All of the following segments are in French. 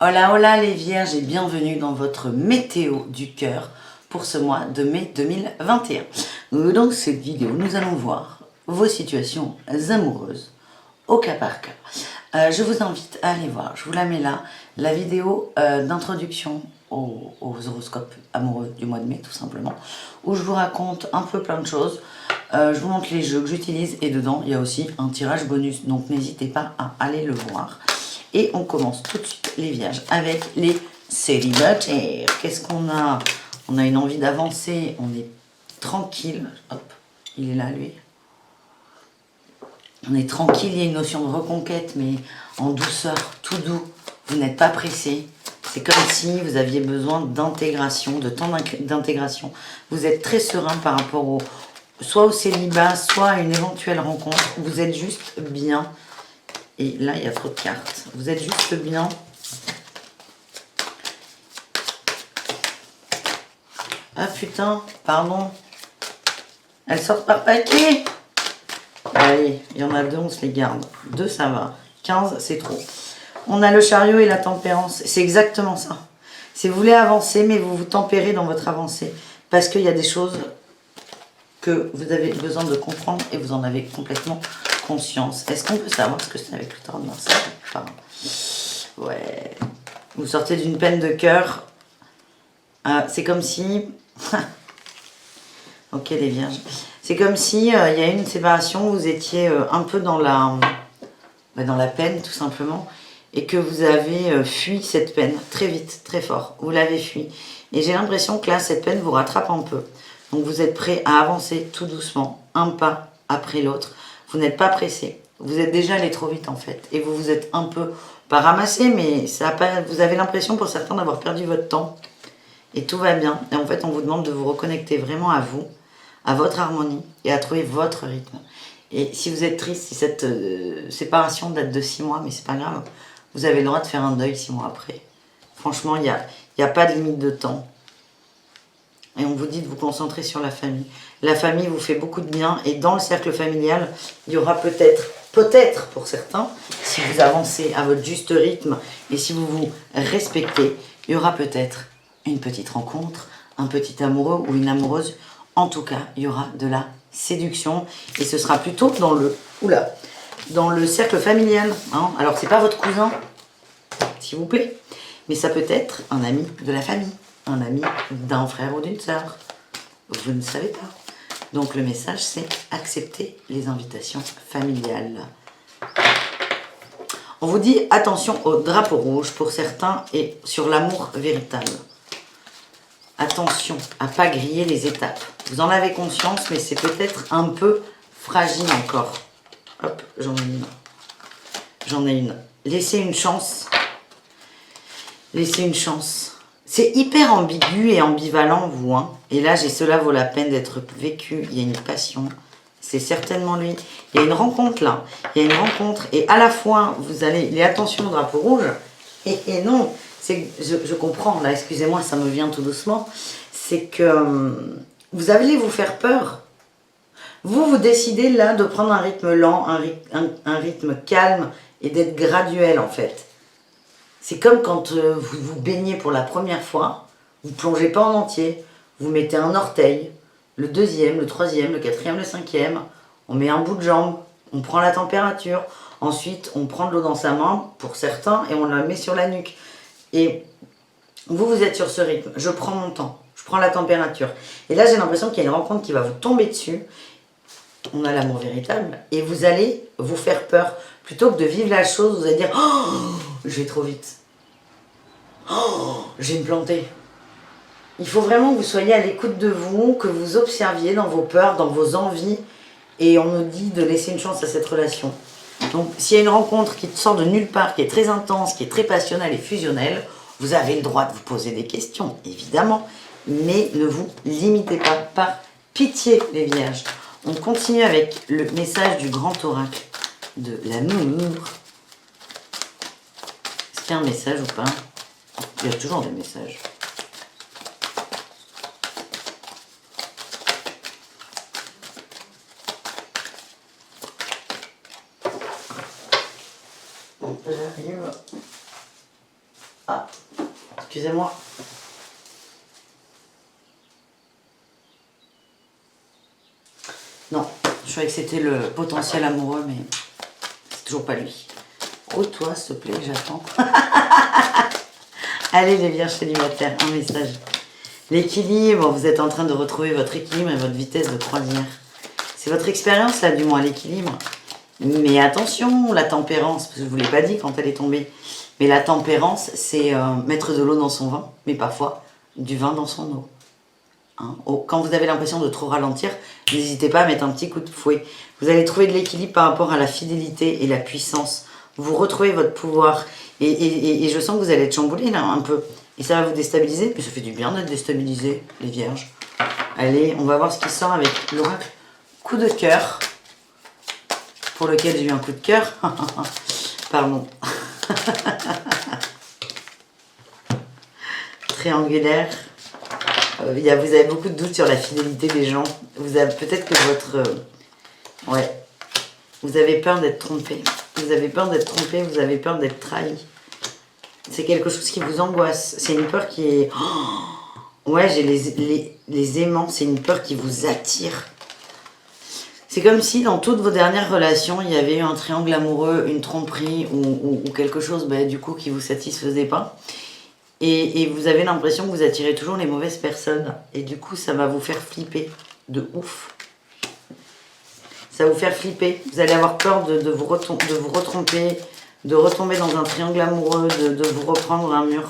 Hola hola les vierges et bienvenue dans votre météo du cœur pour ce mois de mai 2021. Dans cette vidéo, nous allons voir vos situations amoureuses au cas par cas. Je vous invite à aller voir, je vous la mets là, la vidéo d'introduction aux horoscopes amoureux du mois de mai tout simplement, où je vous raconte un peu plein de choses. Je vous montre les jeux que j'utilise et dedans il y a aussi un tirage bonus, donc n'hésitez pas à aller le voir. Et on commence tout de suite les vierges avec les célibataires. Qu'est-ce qu'on a? On a une envie d'avancer, on est tranquille. Hop, il est là lui. On est tranquille, il y a une notion de reconquête, mais en douceur, tout doux. Vous n'êtes pas pressé. C'est comme si vous aviez besoin d'intégration, de temps d'intégration. Vous êtes très serein par rapport soit au célibat, soit à une éventuelle rencontre. Vous êtes juste bien. Et là, il y a trop de cartes. Vous êtes juste bien. Ah putain, pardon. Elles sortent par paquet. Allez, il y en a 2, on se les garde. 2, ça va. 15, c'est trop. On a le chariot et la tempérance. C'est exactement ça. Si vous voulez avancer, mais vous vous tempérez dans votre avancée. Parce qu'il y a des choses que vous avez besoin de comprendre et vous en avez complètement conscience. Est-ce qu'on peut savoir ce que c'est avec le tarot de Marseille? Enfin, ouais. Vous sortez d'une peine de cœur. C'est comme si... ok les vierges. C'est comme si il y a eu une séparation, vous étiez un peu dans la peine tout simplement. Et que vous avez fui cette peine très vite, très fort. Vous l'avez fui. Et j'ai l'impression que là, cette peine vous rattrape un peu. Donc vous êtes prêt à avancer tout doucement, un pas après l'autre. Vous n'êtes pas pressé. Vous êtes déjà allé trop vite en fait. Et vous vous êtes un peu, pas ramassé, mais ça a pas, vous avez l'impression pour certains d'avoir perdu votre temps. Et tout va bien. Et en fait, on vous demande de vous reconnecter vraiment à vous, à votre harmonie et à trouver votre rythme. Et si vous êtes triste, si cette séparation date de 6 mois, mais c'est pas grave, vous avez le droit de faire un deuil 6 mois après. Franchement, il n'y a pas de limite de temps. Et on vous dit de vous concentrer sur la famille. La famille vous fait beaucoup de bien. Et dans le cercle familial, il y aura peut-être pour certains, si vous avancez à votre juste rythme et si vous vous respectez, il y aura peut-être une petite rencontre, un petit amoureux ou une amoureuse. En tout cas, il y aura de la séduction. Et ce sera plutôt dans le cercle familial. Hein. Alors, c'est pas votre cousin, s'il vous plaît. Mais ça peut être un ami de la famille. Un ami d'un frère ou d'une sœur. Vous ne savez pas. Donc le message, c'est accepter les invitations familiales. On vous dit attention au drapeau rouge pour certains et sur l'amour véritable. Attention à ne pas griller les étapes. Vous en avez conscience, mais c'est peut-être un peu fragile encore. Hop, j'en ai une. J'en ai une. Laissez une chance. Laissez une chance. C'est hyper ambigu et ambivalent, vous. Hein. Et là, cela vaut la peine d'être vécu. Il y a une passion. C'est certainement lui. Il y a une rencontre là. Il y a une rencontre. Et à la fois, vous allez... Les attention au drapeau rouge. Et non, je comprends. Là, excusez-moi, ça me vient tout doucement. C'est que vous allez vous faire peur. Vous décidez là de prendre un rythme lent, un rythme calme et d'être graduel en fait. C'est comme quand vous vous baignez pour la première fois, vous ne plongez pas en entier, vous mettez un orteil, le deuxième, le troisième, le quatrième, le cinquième, on met un bout de jambe, on prend la température, ensuite on prend de l'eau dans sa main, pour certains, et on la met sur la nuque. Et vous êtes sur ce rythme, je prends mon temps, je prends la température. Et là j'ai l'impression qu'il y a une rencontre qui va vous tomber dessus, on a l'amour véritable, et vous allez vous faire peur. Plutôt que de vivre la chose, vous allez dire « Oh, je vais trop vite. Oh, je vais me planter. » Il faut vraiment que vous soyez à l'écoute de vous, que vous observiez dans vos peurs, dans vos envies, et on nous dit de laisser une chance à cette relation. Donc, s'il y a une rencontre qui sort de nulle part, qui est très intense, qui est très passionnelle et fusionnelle, vous avez le droit de vous poser des questions, évidemment, mais ne vous limitez pas, par pitié, les vierges. On continue avec le message du grand oracle de l'amour. Est-ce qu'il y a un message ou pas? Il y a toujours des messages. Bon, j'arrive. Ah, excusez-moi. Non, je croyais que c'était le potentiel amoureux, mais c'est toujours pas lui. Oh, toi, s'il te plaît, j'attends. Allez, les vierges célibataires, un message. L'équilibre, vous êtes en train de retrouver votre équilibre et votre vitesse de croisière. C'est votre expérience, là, du moins, l'équilibre. Mais attention, la tempérance, parce que je ne vous l'ai pas dit quand elle est tombée. Mais la tempérance, c'est mettre de l'eau dans son vin, mais parfois du vin dans son eau. Hein, quand vous avez l'impression de trop ralentir, n'hésitez pas à mettre un petit coup de fouet. Vous allez trouver de l'équilibre par rapport à la fidélité et la puissance. Vous retrouvez votre pouvoir. Et je sens que vous allez être chamboulé là un peu. Et ça va vous déstabiliser. Puis ça fait du bien d'être déstabilisé, les vierges. Allez, on va voir ce qui sort avec l'oracle coup de cœur. Pour lequel j'ai eu un coup de cœur. Pardon. Triangulaire. Vous avez beaucoup de doutes sur la fidélité des gens. Vous avez peut-être que votre... ouais. Vous avez peur d'être trompé. Vous avez peur d'être trompé, vous avez peur d'être trahi. C'est quelque chose qui vous angoisse. C'est une peur qui est... oh, ouais, j'ai les aimants. C'est une peur qui vous attire. C'est comme si dans toutes vos dernières relations, il y avait eu un triangle amoureux, une tromperie ou quelque chose du coup qui vous satisfaisait pas. Et vous avez l'impression que vous attirez toujours les mauvaises personnes. Et du coup, ça va vous faire flipper de ouf. Ça va vous faire flipper. Vous allez avoir peur de vous retromper, de retomber dans un triangle amoureux, de vous reprendre un mur.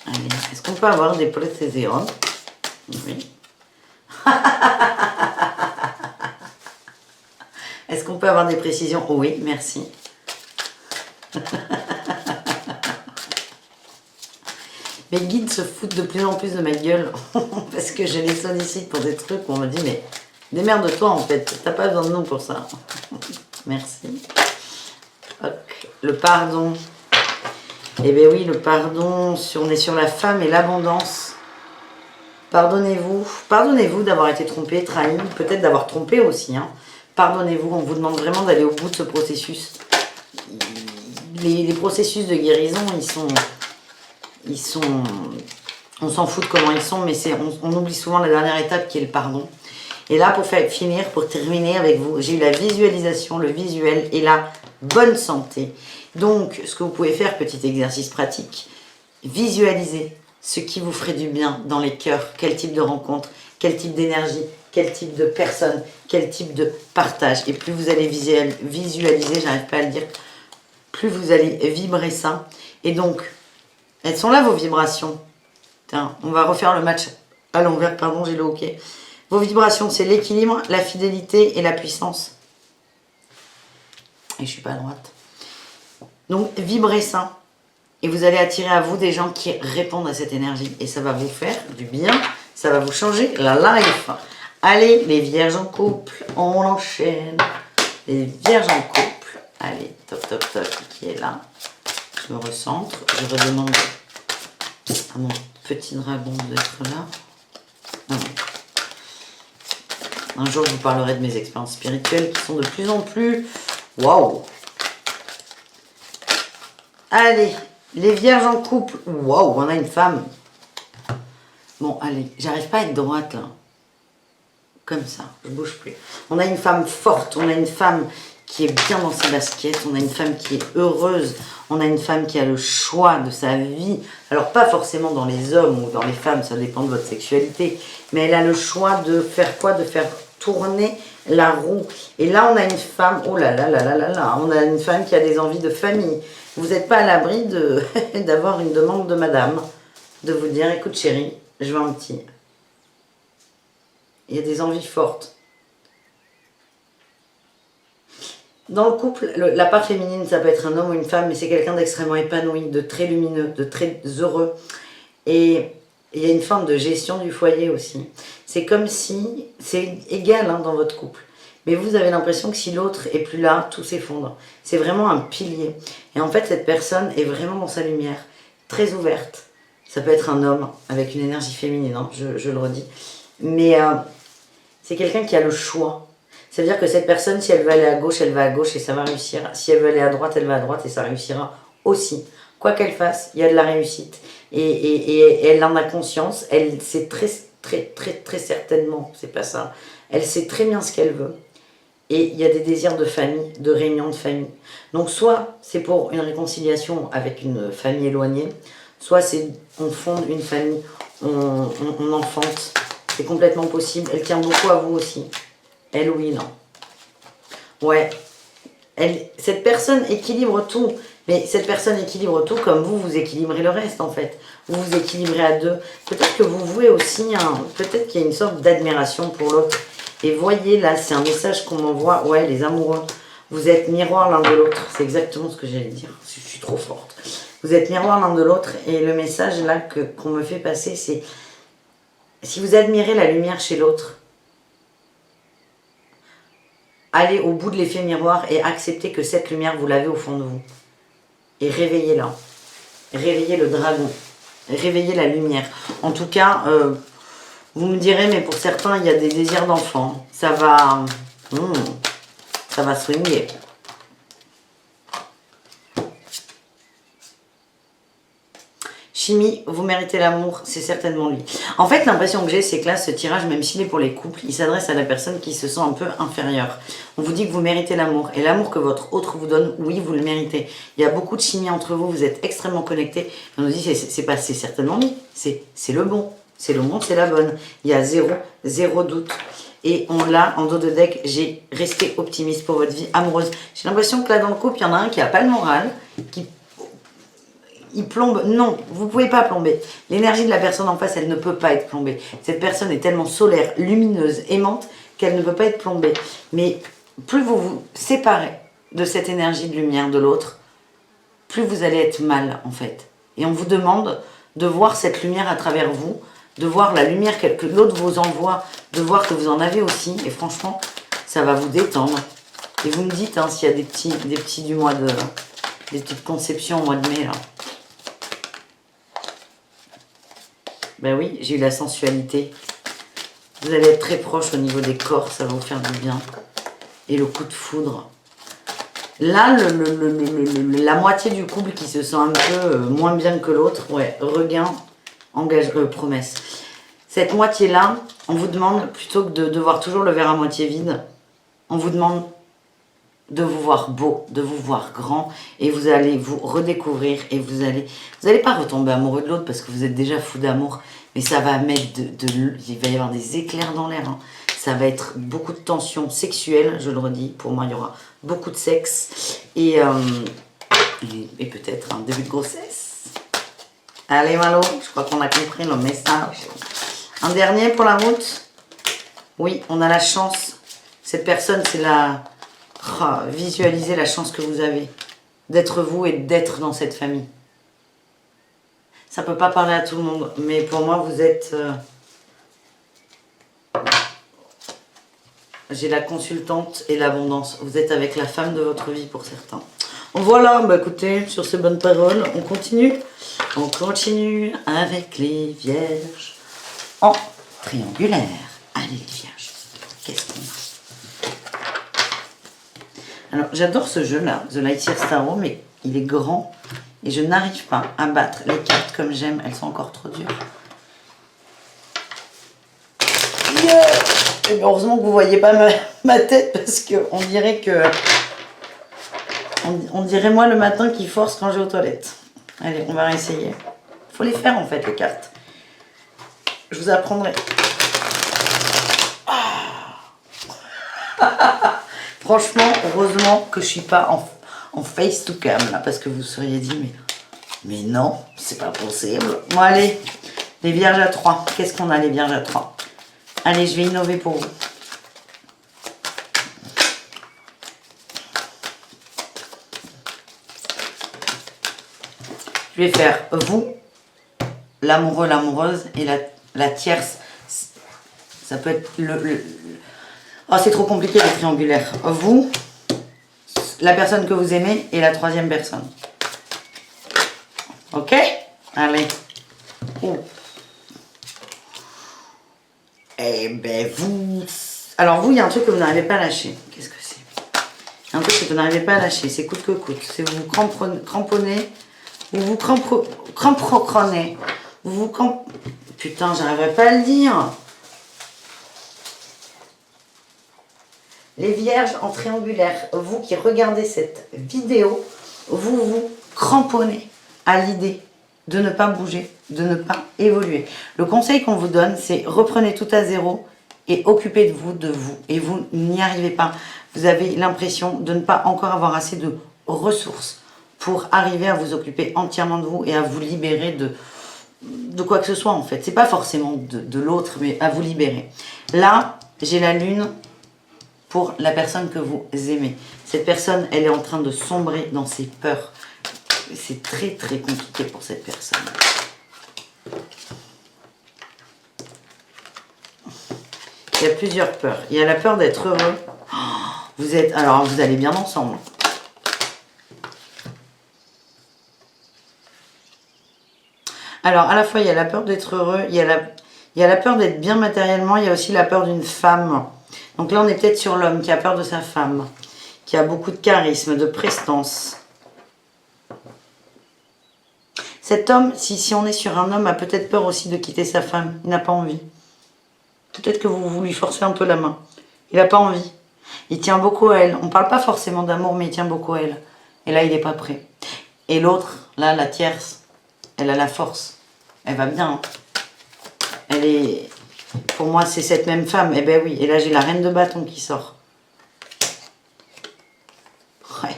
Allez, est-ce qu'on peut avoir des précisions? Oui. Est-ce qu'on peut avoir des précisions? Oui, merci. Mes guides se foutent de plus en plus de ma gueule parce que je les sollicite pour des trucs où on me dit mais démerde-toi en fait, t'as pas besoin de nous pour ça. Merci. Okay. Le pardon. Eh bien oui, le pardon, on est sur la femme et l'abondance. Pardonnez-vous. Pardonnez-vous d'avoir été trompé, trahi, peut-être d'avoir trompé aussi. Hein. Pardonnez-vous, on vous demande vraiment d'aller au bout de ce processus. Les processus de guérison, on s'en fout de comment ils sont, mais on oublie souvent la dernière étape qui est le pardon. Et là, pour finir, pour terminer avec vous, j'ai eu la visualisation, le visuel et la bonne santé. Donc, ce que vous pouvez faire, petit exercice pratique, visualisez ce qui vous ferait du bien dans les cœurs, quel type de rencontre, quel type d'énergie, quel type de personne, quel type de partage. Et plus vous allez visualiser, j'arrive pas à le dire, plus vous allez vibrer ça. Et donc, elles sont là vos vibrations. Tiens, on va refaire le match à l'envers, pardon, j'ai le hockey. Vos vibrations, c'est l'équilibre, la fidélité et la puissance. Et je suis pas à droite. Donc, vibrez ça. Et vous allez attirer à vous des gens qui répondent à cette énergie. Et ça va vous faire du bien. Ça va vous changer la life. Allez, les vierges en couple, on enchaîne. Les vierges en couple. Allez, top, top, top, qui est là. Je me recentre. Je redemande à mon petit dragon d'être là. Non. Un jour, je vous parlerai de mes expériences spirituelles qui sont de plus en plus... Waouh! Allez, les vierges en couple. Waouh, on a une femme. Bon, allez, j'arrive pas à être droite, là. Comme ça, je bouge plus. On a une femme forte, on a une femme qui est bien dans ses baskets, on a une femme qui est heureuse, on a une femme qui a le choix de sa vie. Alors, pas forcément dans les hommes ou dans les femmes, ça dépend de votre sexualité, mais elle a le choix de faire quoi? De faire tourner la roue. Et là, on a une femme, oh là là là là là là, on a une femme qui a des envies de famille. Vous n'êtes pas à l'abri d'avoir une demande de madame, de vous dire, écoute chérie, je veux un petit. Il y a des envies fortes. Dans le couple, la part féminine, ça peut être un homme ou une femme, mais c'est quelqu'un d'extrêmement épanoui, de très lumineux, de très heureux. Et il y a une forme de gestion du foyer aussi. C'est comme si, c'est égal hein, dans votre couple. Mais vous avez l'impression que si l'autre est plus là, tout s'effondre. C'est vraiment un pilier. Et en fait, cette personne est vraiment dans sa lumière, très ouverte. Ça peut être un homme avec une énergie féminine, hein, je le redis. Mais c'est quelqu'un qui a le choix. Ça veut dire que cette personne, si elle veut aller à gauche, elle va à gauche et ça va réussir. Si elle veut aller à droite, elle va à droite et ça réussira aussi. Quoi qu'elle fasse, il y a de la réussite. Et elle en a conscience. Elle sait très certainement, c'est pas ça. Elle sait très bien ce qu'elle veut. Et il y a des désirs de famille, de réunion de famille. Donc soit c'est pour une réconciliation avec une famille éloignée, soit c'est on fonde une famille, on enfante. C'est complètement possible. Elle tient beaucoup à vous aussi. Elle, oui, non. Ouais. Cette personne équilibre tout. Mais cette personne équilibre tout comme vous, vous équilibrez le reste en fait. Vous vous équilibrez à deux. Peut-être que vous vouez aussi, peut-être qu'il y a une sorte d'admiration pour l'autre. Et voyez là, c'est un message qu'on m'envoie. Ouais, les amoureux. Vous êtes miroir l'un de l'autre. C'est exactement ce que j'allais dire. Je suis trop forte. Vous êtes miroir l'un de l'autre. Et le message là qu'on me fait passer, c'est si vous admirez la lumière chez l'autre, allez au bout de l'effet miroir et acceptez que cette lumière, vous l'avez au fond de vous. Et réveillez-la. Réveillez le dragon. Réveillez la lumière. En tout cas, vous me direz, mais pour certains, il y a des désirs d'enfant. Ça va swinguer. Chimie, vous méritez l'amour, c'est certainement lui. En fait, l'impression que j'ai, c'est que là, ce tirage, même s'il est pour les couples, il s'adresse à la personne qui se sent un peu inférieure. On vous dit que vous méritez l'amour. Et l'amour que votre autre vous donne, oui, vous le méritez. Il y a beaucoup de chimie entre vous, vous êtes extrêmement connectés. On nous dit, c'est certainement lui. C'est le bon. C'est le bon, c'est la bonne. Il y a zéro doute. Et on l'a en dos de deck, j'ai resté optimiste pour votre vie amoureuse. J'ai l'impression que là, dans le couple, il y en a un qui n'a pas le moral, il plombe. Non, vous ne pouvez pas plomber. L'énergie de la personne en face, elle ne peut pas être plombée. Cette personne est tellement solaire, lumineuse, aimante, qu'elle ne peut pas être plombée. Mais plus vous vous séparez de cette énergie de lumière de l'autre, plus vous allez être mal, en fait. Et on vous demande de voir cette lumière à travers vous, de voir la lumière que l'autre vous envoie, de voir que vous en avez aussi. Et franchement, ça va vous détendre. Et vous me dites s'il y a des petits du mois de... des petites conceptions au mois de mai, là. Ben oui, j'ai eu la sensualité. Vous allez être très proche au niveau des corps, ça va vous faire du bien. Et le coup de foudre. Là, la moitié du couple qui se sent un peu moins bien que l'autre, ouais, regain, promesse. Cette moitié-là, on vous demande, plutôt que de voir toujours le verre à moitié vide, on vous demande de vous voir beau, de vous voir grand, et vous allez vous redécouvrir, et vous allez pas retomber amoureux de l'autre parce que vous êtes déjà fou d'amour, mais ça va mettre il va y avoir des éclairs dans l'air, hein. Ça va être beaucoup de tension sexuelle, je le redis, pour moi il y aura beaucoup de sexe, et peut-être un début de grossesse. Allez Malo, je crois qu'on a compris le message. Un dernier pour la route. Oui, on a la chance. Cette personne, c'est la... visualisez la chance que vous avez d'être vous et d'être dans cette famille. Ça ne peut pas parler à tout le monde, mais pour moi, vous êtes... J'ai la consultante et l'abondance. Vous êtes avec la femme de votre vie pour certains. Voilà, bah écoutez, sur ces bonnes paroles, on continue. On continue avec les vierges en triangulaire. Allez les vierges, qu'est-ce qu'on a? Alors, j'adore ce jeu-là, The Lightyear Starro, mais il est grand et je n'arrive pas à battre les cartes comme j'aime. Elles sont encore trop dures. Yeah, et heureusement que vous ne voyez pas ma tête parce qu'on dirait que... On dirait moi le matin qui force quand je vais aux toilettes. Allez, on va réessayer. Il faut les faire en fait, les cartes. Je vous apprendrai. Franchement, heureusement que je suis pas en face to cam là, parce que vous seriez dit mais non, c'est pas possible. Bon allez, les vierges à 3. Qu'est-ce qu'on a les vierges à 3? Allez, je vais innover pour vous. Je vais faire vous, l'amoureux, l'amoureuse et la tierce. Ça peut être Oh, c'est trop compliqué les triangulaires. Vous, la personne que vous aimez et la troisième personne. Ok? Allez. Oh. Eh ben vous, Alors vous, il y a un truc que vous n'arrivez pas à lâcher. Qu'est-ce que c'est? Un truc que vous n'arrivez pas à lâcher, c'est coûte que coûte. C'est vous cramponnez, vous cramponnez, Putain, j'arriverai pas à le dire. Les vierges en triangulaire, vous qui regardez cette vidéo, vous vous cramponnez à l'idée de ne pas bouger, de ne pas évoluer. Le conseil qu'on vous donne, c'est reprenez tout à zéro et occupez-vous de vous. Et vous n'y arrivez pas. Vous avez l'impression de ne pas encore avoir assez de ressources pour arriver à vous occuper entièrement de vous et à vous libérer de quoi que ce soit en fait. C'est pas forcément de l'autre, mais à vous libérer. Là, j'ai la lune pour la personne que vous aimez. Cette personne, elle est en train de sombrer dans ses peurs. C'est très très compliqué pour cette personne. Il y a plusieurs peurs. Il y a la peur d'être heureux. Alors, vous allez bien ensemble. Alors, à la fois, il y a la peur d'être heureux, il y a la peur d'être bien matériellement, il y a aussi la peur d'une femme. Donc là, on est peut-être sur l'homme qui a peur de sa femme, qui a beaucoup de charisme, de prestance. Cet homme, si on est sur un homme, a peut-être peur aussi de quitter sa femme. Il n'a pas envie. Peut-être que vous lui forcez un peu la main. Il n'a pas envie. Il tient beaucoup à elle. On ne parle pas forcément d'amour, mais il tient beaucoup à elle. Et là, il n'est pas prêt. Et l'autre, là, la tierce, elle a la force. Elle va bien. Elle est... Pour moi, c'est cette même femme. Eh ben oui. Et là, j'ai la reine de bâton qui sort. Ouais.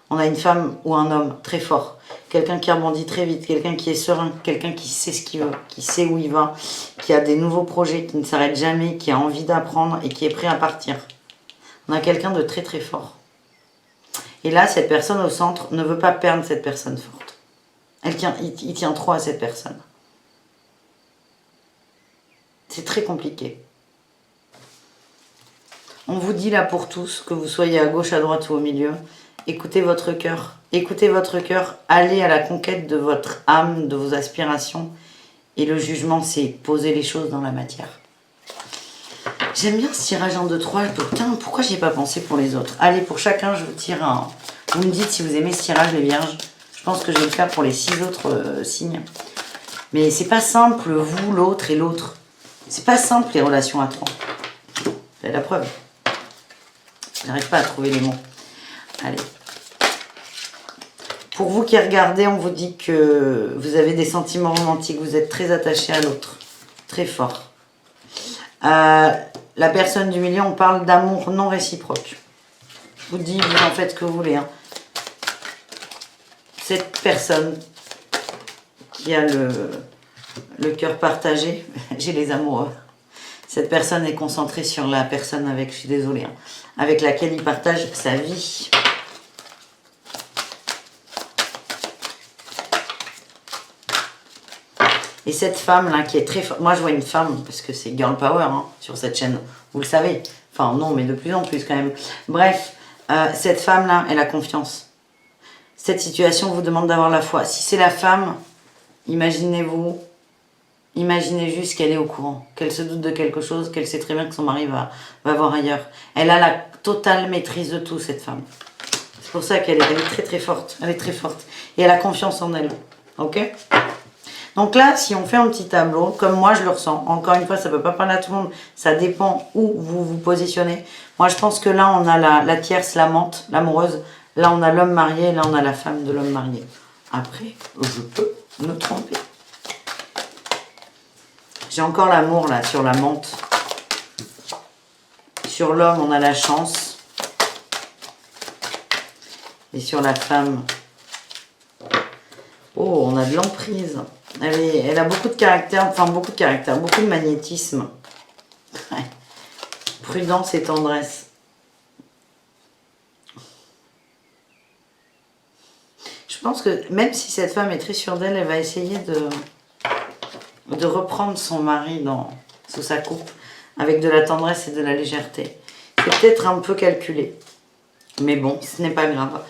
On a une femme ou un homme très fort. Quelqu'un qui rebondit très vite. Quelqu'un qui est serein. Quelqu'un qui sait ce qu'il veut. Qui sait où il va. Qui a des nouveaux projets. Qui ne s'arrête jamais. Qui a envie d'apprendre. Et qui est prêt à partir. On a quelqu'un de très très fort. Et là, cette personne au centre ne veut pas perdre cette personne forte. Il tient trop à cette personne. C'est très compliqué. On vous dit là pour tous, que vous soyez à gauche, à droite ou au milieu, écoutez votre cœur. Écoutez votre cœur, allez à la conquête de votre âme, de vos aspirations. Et le jugement, c'est poser les choses dans la matière. J'aime bien ce tirage en 2-3. Putain, pourquoi j'y ai pas pensé pour les autres? Allez, pour chacun, je vous tire un... Vous me dites si vous aimez ce tirage, les vierges. Je pense que je vais le faire pour les 6 autres signes. Mais c'est pas simple, vous, l'autre et l'autre. C'est pas simple, les relations à 3. C'est la preuve. J'arrive pas à trouver les mots. Allez. Pour vous qui regardez, on vous dit que vous avez des sentiments romantiques. Vous êtes très attaché à l'autre. Très fort. La personne du milieu, on parle d'amour non réciproque. Je vous dis, vous en faites ce que vous voulez. Hein. Cette personne qui a le cœur partagé, j'ai les amoureux. Cette personne est concentrée sur la personne avec, je suis désolée, hein, avec laquelle il partage sa vie. Et cette femme-là qui est très forte, moi je vois une femme, parce que c'est Girl Power hein, sur cette chaîne, vous le savez. Enfin non, mais de plus en plus quand même. Bref, cette femme-là, elle a confiance. Cette situation vous demande d'avoir la foi. Si c'est la femme, imaginez-vous, imaginez juste qu'elle est au courant, qu'elle se doute de quelque chose, qu'elle sait très bien que son mari va voir ailleurs. Elle a la totale maîtrise de tout, cette femme. C'est pour ça qu'elle est très très forte. Elle est très forte. Et elle a confiance en elle. Ok ? Donc là, si on fait un petit tableau, comme moi je le ressens, encore une fois, ça ne peut pas parler à tout le monde, ça dépend où vous vous positionnez. Moi, je pense que là, on a la tierce, l'amante, l'amoureuse. Là, on a l'homme marié, là, on a la femme de l'homme marié. Après, je peux me tromper. J'ai encore l'amour, là, sur l'amante. Sur l'homme, on a la chance. Et sur la femme... Oh, on a de l'emprise. Elle a beaucoup de caractère, enfin beaucoup de magnétisme. Ouais. Prudence et tendresse. Je pense que même si cette femme est très sûre d'elle, elle va essayer de reprendre son mari sous sa coupe avec de la tendresse et de la légèreté. C'est peut-être un peu calculé. Mais bon, ce n'est pas grave.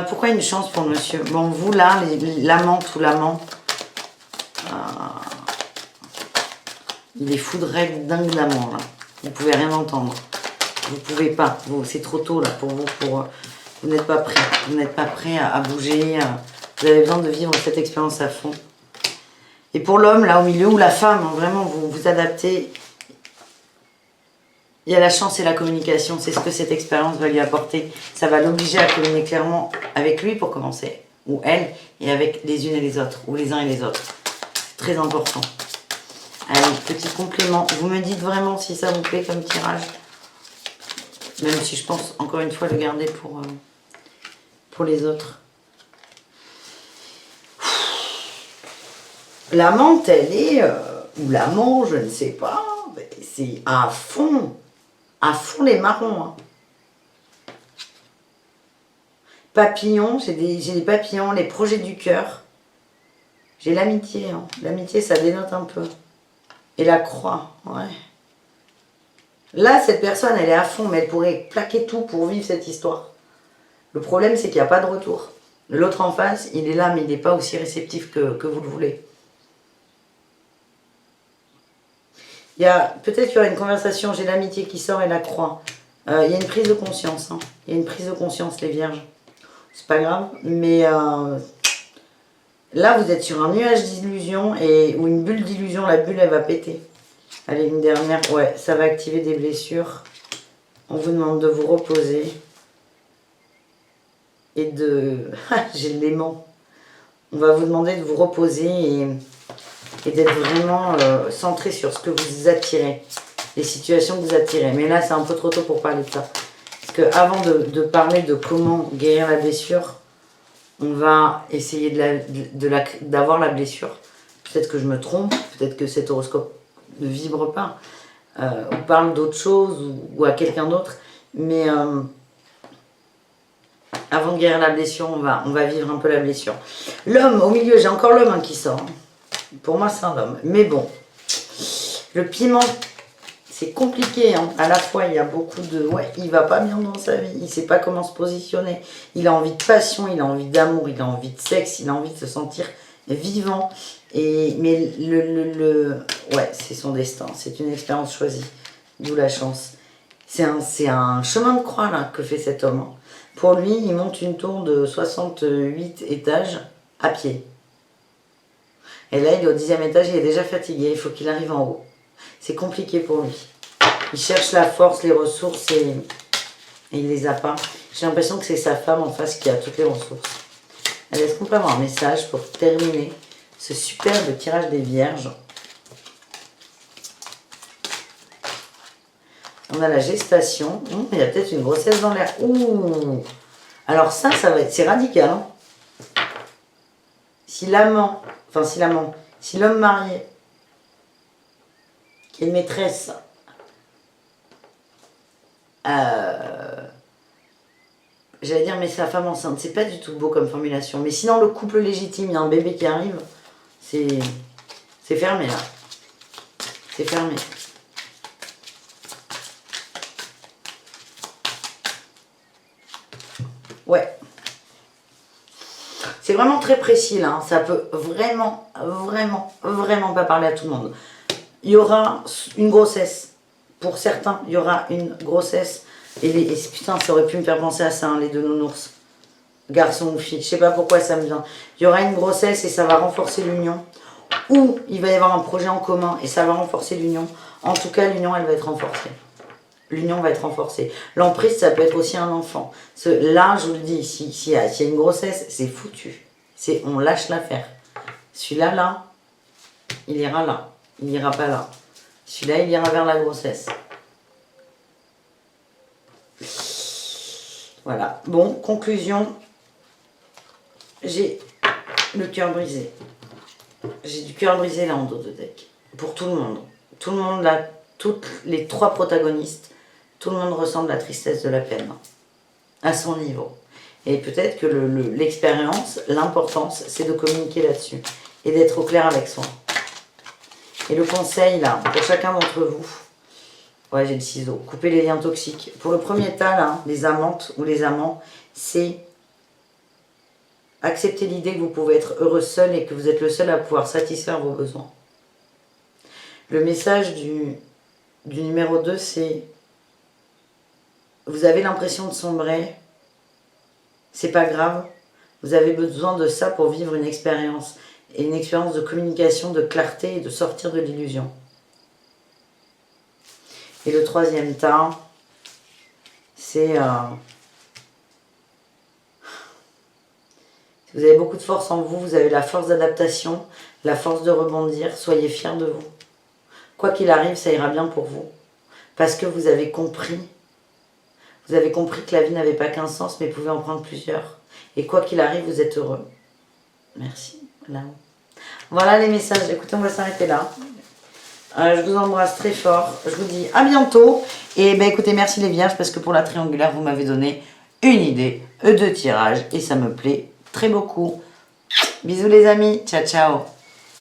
Pourquoi une chance pour monsieur? Bon, vous là, l'amante ou l'amant, il est foudré dingue d'amour là. Vous pouvez rien entendre. Vous pouvez pas. C'est trop tôt là pour vous. Vous n'êtes pas prêt. Vous n'êtes pas prêt à bouger. Vous avez besoin de vivre cette expérience à fond. Et pour l'homme, là au milieu, ou la femme, hein, vraiment, vous vous adaptez. Il y a la chance et la communication. C'est ce que cette expérience va lui apporter. Ça va l'obliger à communiquer clairement avec lui pour commencer. Ou elle. Et avec les unes et les autres. Ou les uns et les autres. C'est très important. Allez, petit complément. Vous me dites vraiment si ça vous plaît comme tirage. Même si je pense, encore une fois, le garder pour les autres. L'amante, elle est... ou l'amant, je ne sais pas. C'est à fond. À fond les marrons. Hein. Papillons, j'ai des papillons, les projets du cœur. J'ai l'amitié. Hein. L'amitié, ça dénote un peu. Et la croix, ouais. Là, cette personne, elle est à fond, mais elle pourrait plaquer tout pour vivre cette histoire. Le problème, c'est qu'il n'y a pas de retour. L'autre en face, il est là, mais il n'est pas aussi réceptif que vous le voulez. Peut-être qu'il y aura une conversation, j'ai l'amitié qui sort et la croix. Il y a une prise de conscience. Hein. Il y a une prise de conscience, les vierges. C'est pas grave, mais là, vous êtes sur un nuage d'illusion ou une bulle d'illusion. La bulle, elle va péter. Allez, une dernière. Ouais, ça va activer des blessures. On vous demande de vous reposer. Et de... j'ai l'aimant. On va vous demander de vous reposer et d'être vraiment centré sur ce que vous attirez. Les situations que vous attirez. Mais là, c'est un peu trop tôt pour parler de ça. Parce qu'avant de parler de comment guérir la blessure, on va essayer d'avoir la blessure. Peut-être que je me trompe. Peut-être que cet horoscope ne vibre pas, ou parle d'autre chose, ou à quelqu'un d'autre, mais avant de guérir la blessure, on va vivre un peu la blessure. L'homme, au milieu, j'ai encore l'homme hein, qui sort. Pour moi, c'est un homme. Mais bon, le piment, c'est compliqué. Hein. À la fois, il y a beaucoup de... Ouais, il va pas bien dans sa vie, il sait pas comment se positionner. Il a envie de passion, il a envie d'amour, il a envie de sexe, il a envie de se sentir vivant. Mais ouais, c'est son destin, c'est une expérience choisie, d'où la chance. C'est un chemin de croix là que fait cet homme. Pour lui, il monte une tour de 68 étages à pied. Et là, il est au 10e étage, il est déjà fatigué, il faut qu'il arrive en haut. C'est compliqué pour lui. Il cherche la force, les ressources et il les a pas. J'ai l'impression que c'est sa femme en face qui a toutes les ressources. Allez, est-ce qu'on peut avoir un message pour terminer ce superbe tirage des vierges? On a la gestation. Il y a peut-être une grossesse dans l'air. Ouh. Alors ça va être... C'est radical. Hein. Si l'amant... Enfin, si l'homme marié, qui est une maîtresse, j'allais dire, mais sa femme enceinte, c'est pas du tout beau comme formulation. Mais sinon, le couple légitime, il y a un bébé qui arrive, c'est fermé là. C'est fermé. Ouais. C'est vraiment très précis là. Hein. Ça peut vraiment pas parler à tout le monde. Il y aura une grossesse. Pour certains, il y aura une grossesse. Et putain, ça aurait pu me faire penser à ça, hein, les deux nounours. Garçon ou fille. Je sais pas pourquoi ça me vient. Il y aura une grossesse et ça va renforcer l'union. Ou il va y avoir un projet en commun et ça va renforcer l'union. En tout cas, l'union, elle va être renforcée. L'union va être renforcée. L'emprise, ça peut être aussi un enfant. Là, je vous le dis, s'il y a une grossesse, c'est foutu. On lâche l'affaire. Celui-là, là, il ira là. Il n'ira pas là. Celui-là, il ira vers la grossesse. Voilà. Bon, conclusion. J'ai le cœur brisé. J'ai du cœur brisé là en dos de deck. Pour tout le monde. Tout le monde, là, toutes les trois protagonistes, tout le monde ressent de la tristesse, de la peine. À son niveau. Et peut-être que l'expérience, l'importance, c'est de communiquer là-dessus. Et d'être au clair avec soi. Et le conseil, là, pour chacun d'entre vous, ouais, j'ai le ciseau, couper les liens toxiques. Pour le premier tas, là, les amantes ou les amants, c'est accepter l'idée que vous pouvez être heureux seul et que vous êtes le seul à pouvoir satisfaire vos besoins. Le message du numéro 2, c'est vous avez l'impression de sombrer, c'est pas grave, vous avez besoin de ça pour vivre une expérience, et une expérience de communication, de clarté et de sortir de l'illusion. Et le troisième tas, c'est vous avez beaucoup de force en vous, vous avez la force d'adaptation, la force de rebondir, soyez fiers de vous. Quoi qu'il arrive, ça ira bien pour vous. Parce que vous avez compris que la vie n'avait pas qu'un sens, mais pouvait en prendre plusieurs. Et quoi qu'il arrive, vous êtes heureux. Merci. Là-haut. Voilà les messages. Écoutez, on va s'arrêter là. Je vous embrasse très fort. Je vous dis à bientôt. Et ben écoutez, merci les vierges, parce que pour la triangulaire, vous m'avez donné une idée de tirage. Et ça me plaît très beaucoup. Bisous les amis. Ciao, ciao.